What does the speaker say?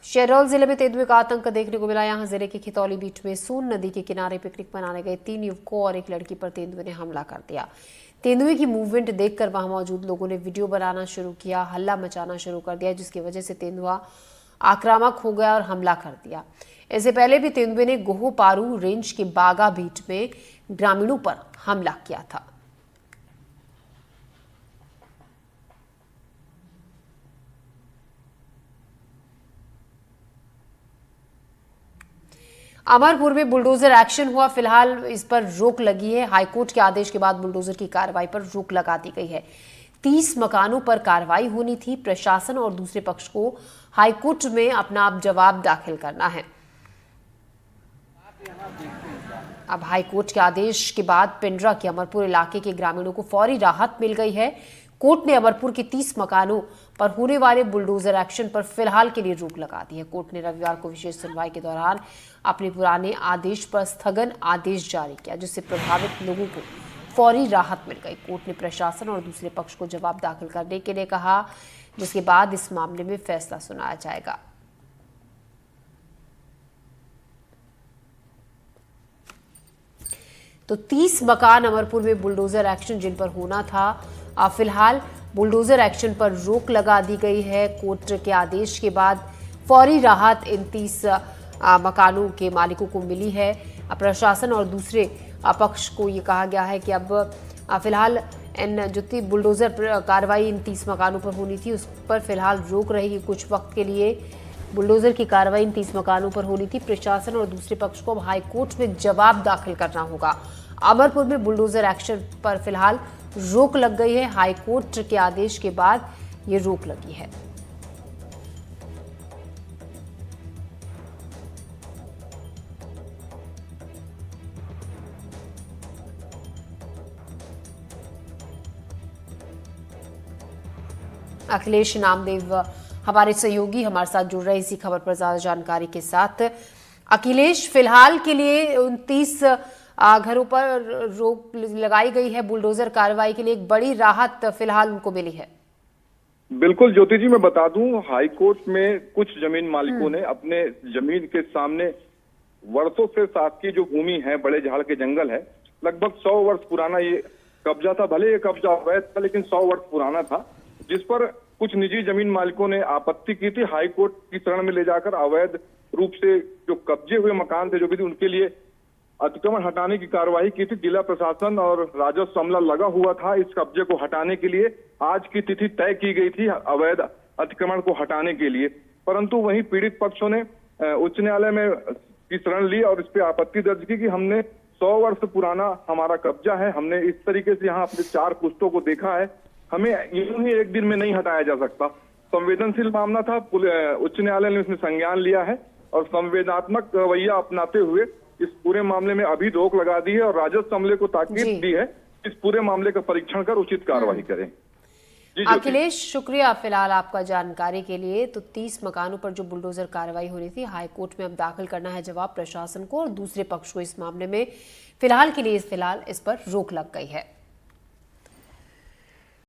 शहडोल जिले में तेंदुए का आतंक देखने को मिला। यहां जिले के खितौली बीच में सोन नदी के किनारे पिकनिक मनाने गए 3 युवकों और एक लड़की पर तेंदुए ने हमला कर दिया। तेंदुए की मूवमेंट देखकर वहां मौजूद लोगों ने वीडियो बनाना शुरू किया, हल्ला मचाना शुरू कर दिया, जिसकी वजह से तेंदुआ आक्रामक हो गया और हमला कर दिया। इससे पहले भी तेंदुए ने गोहो पारू रेंज के बागा बीट में ग्रामीणों पर हमला किया था। अमरपुर में बुलडोजर एक्शन हुआ। फिलहाल इस पर रोक लगी है। हाईकोर्ट के आदेश के बाद बुलडोजर की कार्रवाई पर रोक लगा दी गई है। 30 मकानों पर कार्रवाई होनी थी। प्रशासन और दूसरे पक्ष को हाईकोर्ट में अपना जवाब दाखिल करना है। अब हाईकोर्ट के आदेश के बाद पिंडरा के अमरपुर इलाके के ग्रामीणों को फौरी राहत मिल गई है। कोर्ट ने अमरपुर के 30 मकानों पर होने वाले बुलडोजर एक्शन पर फिलहाल के लिए रोक लगा दी है। कोर्ट ने रविवार को विशेष सुनवाई के दौरान अपने पुराने आदेश पर स्थगन आदेश जारी किया, जिससे प्रभावित लोगों को फौरी राहत मिल गई। कोर्ट ने प्रशासन और दूसरे पक्ष को जवाब दाखिल करने के लिए कहा, जिसके बाद इस मामले में फैसला सुनाया जाएगा। तो 30 मकान अमरपुर में बुलडोजर एक्शन जिन पर होना था, फिलहाल बुलडोजर एक्शन पर रोक लगा दी गई है। कोर्ट के आदेश के बाद फौरी राहत इन 30 मकानों के मालिकों को मिली है। प्रशासन और दूसरे पक्ष को ये कहा गया है कि अब फिलहाल इन जो बुलडोजर कार्रवाई इन 30 मकानों पर होनी थी, उस पर फिलहाल रोक रहेगी कुछ वक्त के लिए। बुलडोजर की कार्रवाई इन 30 मकानों पर होनी थी। प्रशासन और दूसरे पक्ष को अब हाईकोर्ट में जवाब दाखिल करना होगा। अमरपुर में बुलडोजर एक्शन पर फिलहाल रोक लग गई है। हाईकोर्ट के आदेश के बाद ये रोक लगी है। अखिलेश नामदेव हमारे सहयोगी हमारे साथ जुड़ रहे इसी खबर पर ज्यादा जानकारी के साथ। अखिलेश, फिलहाल के लिए 29 घरों पर रोक लगाई गई है। बुलडोजर कार्रवाई के लिए एक बड़ी राहत फिलहाल उनको मिली है। बिल्कुल ज्योति जी, मैं बता दूं, हाईकोर्ट में कुछ जमीन मालिकों ने अपने जमीन के सामने वर्षों से शासकीय जो भूमि है, बड़े झाड़ के जंगल है, लगभग 100 वर्ष पुराना ये कब्जा था। भले ये कब्जा अवैध था, लेकिन 100 वर्ष पुराना था, जिस पर कुछ निजी जमीन मालिकों ने आपत्ति की थी। हाईकोर्ट की शरण में ले जाकर अवैध रूप से जो कब्जे हुए मकान थे, जो भी थे, उनके लिए अतिक्रमण हटाने की कार्यवाही की थी। जिला प्रशासन और राजस्व अमला लगा हुआ था इस कब्जे को हटाने के लिए। आज की तिथि तय की गई थी अवैध अतिक्रमण को हटाने के लिए, परंतु वहीं पीड़ित पक्षों ने उच्च न्यायालय में की शरण ली और इस पे आपत्ति दर्ज की कि हमने 100 वर्ष पुराना हमारा कब्जा है, हमने इस तरीके से यहाँ अपने 4 पुश्तों को देखा है, हमें यूं ही एक दिन में नहीं हटाया जा सकता। संवेदनशील मामला था, उच्च न्यायालय ने इसमें संज्ञान लिया है और संवेदनात्मक रवैया अपनाते हुए इस पूरे मामले में अभी रोक लगा दी है और राजस्व अमले को ताकीद दी है इस पूरे मामले का परीक्षण कर उचित कार्रवाई करें। अखिलेश, शुक्रिया फिलहाल आपका जानकारी के लिए। तो 30 मकानों पर जो बुलडोजर कार्रवाई हो रही थी, हाईकोर्ट में अब दाखिल करना है जवाब प्रशासन को और दूसरे पक्ष को इस मामले में। फिलहाल के लिए इस पर रोक लग गई है।